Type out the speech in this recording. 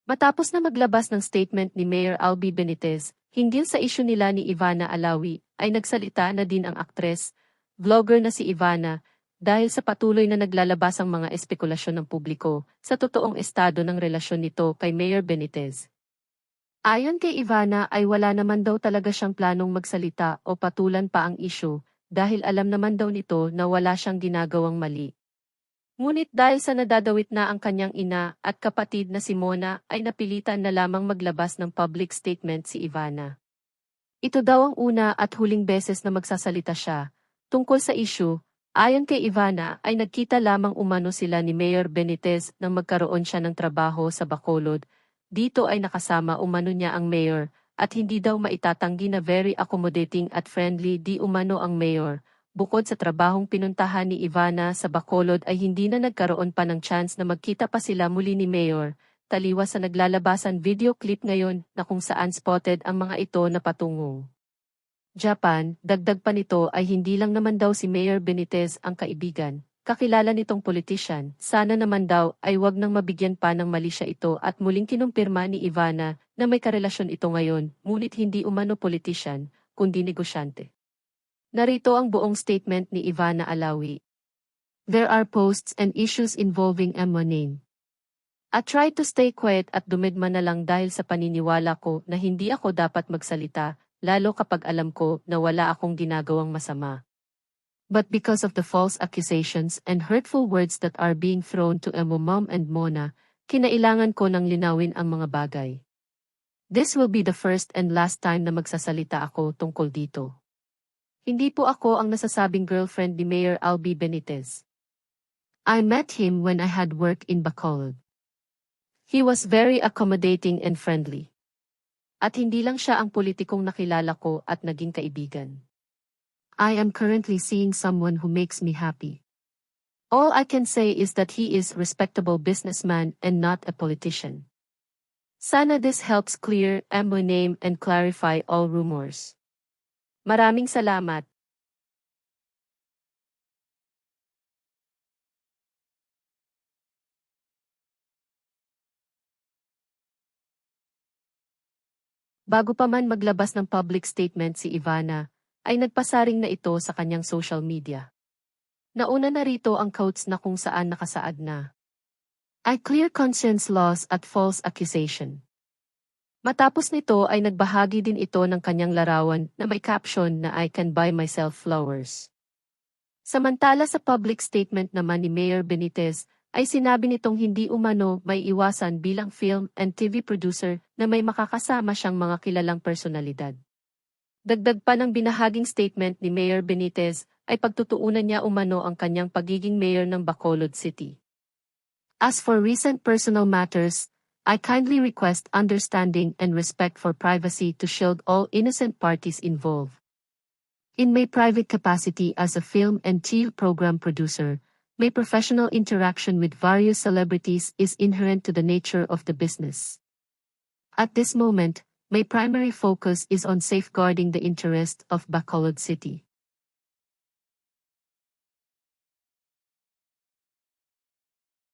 Matapos na maglabas ng statement ni Mayor Albi Benitez, hinggil sa isyu nila ni Ivana Alawi, ay nagsalita na din ang aktres, vlogger na si Ivana, dahil sa patuloy na naglalabas ang mga espekulasyon ng publiko sa totoong estado ng relasyon nito kay Mayor Benitez. Ayon kay Ivana ay wala naman daw talaga siyang planong magsalita o patulan pa ang isyu, dahil alam naman daw nito na wala siyang ginagawang mali. Ngunit dahil sa nadadawit na ang kanyang ina at kapatid na si Mona ay napilitan na lamang maglabas ng public statement si Ivana. Ito daw ang una at huling beses na magsasalita siya. Tungkol sa issue, ayon kay Ivana ay nagkita lamang umano sila ni Mayor Benitez nang magkaroon siya ng trabaho sa Bacolod. Dito ay nakasama umano niya ang mayor at hindi daw maitatanggi na very accommodating at friendly di umano ang mayor. Bukod sa trabahong pinuntahan ni Ivana sa Bacolod ay hindi na nagkaroon pa ng chance na magkita pa sila muli ni Mayor, taliwas sa naglalabasan video clip ngayon na kung saan spotted ang mga ito na patungong Japan. Dagdag pa nito ay hindi lang naman daw si Mayor Benitez ang kaibigan, kakilala nitong politician, sana naman daw ay wag nang mabigyan pa ng mali siya ito at muling kinumpirma ni Ivana na may karelasyon ito ngayon, ngunit hindi umano politician, kundi negosyante. Narito ang buong statement ni Ivana Alawi. There are posts and issues involving Emma name. I tried to stay quiet at dumidma na lang dahil sa paniniwala ko na hindi ako dapat magsalita, lalo kapag alam ko na wala akong ginagawang masama. But because of the false accusations and hurtful words that are being thrown to Emma Mom and Mona, kinailangan ko nang linawin ang mga bagay. This will be the first and last time na magsasalita ako tungkol dito. Hindi po ako ang nasasabing girlfriend ni Mayor Albi Benitez. I met him when I had work in Bacolod. He was very accommodating and friendly. At hindi lang siya ang politikong nakilala ko at naging kaibigan. I am currently seeing someone who makes me happy. All I can say is that he is a respectable businessman and not a politician. Sana this helps clear Emma name and clarify all rumors. Maraming salamat. Bago pa man maglabas ng public statement si Ivana, ay nagpasaring na ito sa kanyang social media. Nauna na rito ang quotes na kung saan nakasaad na, I clear conscience loss at false accusation. Matapos nito ay nagbahagi din ito ng kanyang larawan na may caption na I can buy myself flowers. Samantala sa public statement naman ni Mayor Benitez, ay sinabi nitong hindi umano may iwasan bilang film and TV producer na may makakasama siyang mga kilalang personalidad. Dagdag pa ng binahaging statement ni Mayor Benitez ay pagtutuunan niya umano ang kanyang pagiging mayor ng Bacolod City. As for recent personal matters, I kindly request understanding and respect for privacy to shield all innocent parties involved. In my private capacity as a film and TV program producer, my professional interaction with various celebrities is inherent to the nature of the business. At this moment, my primary focus is on safeguarding the interest of Bacolod City.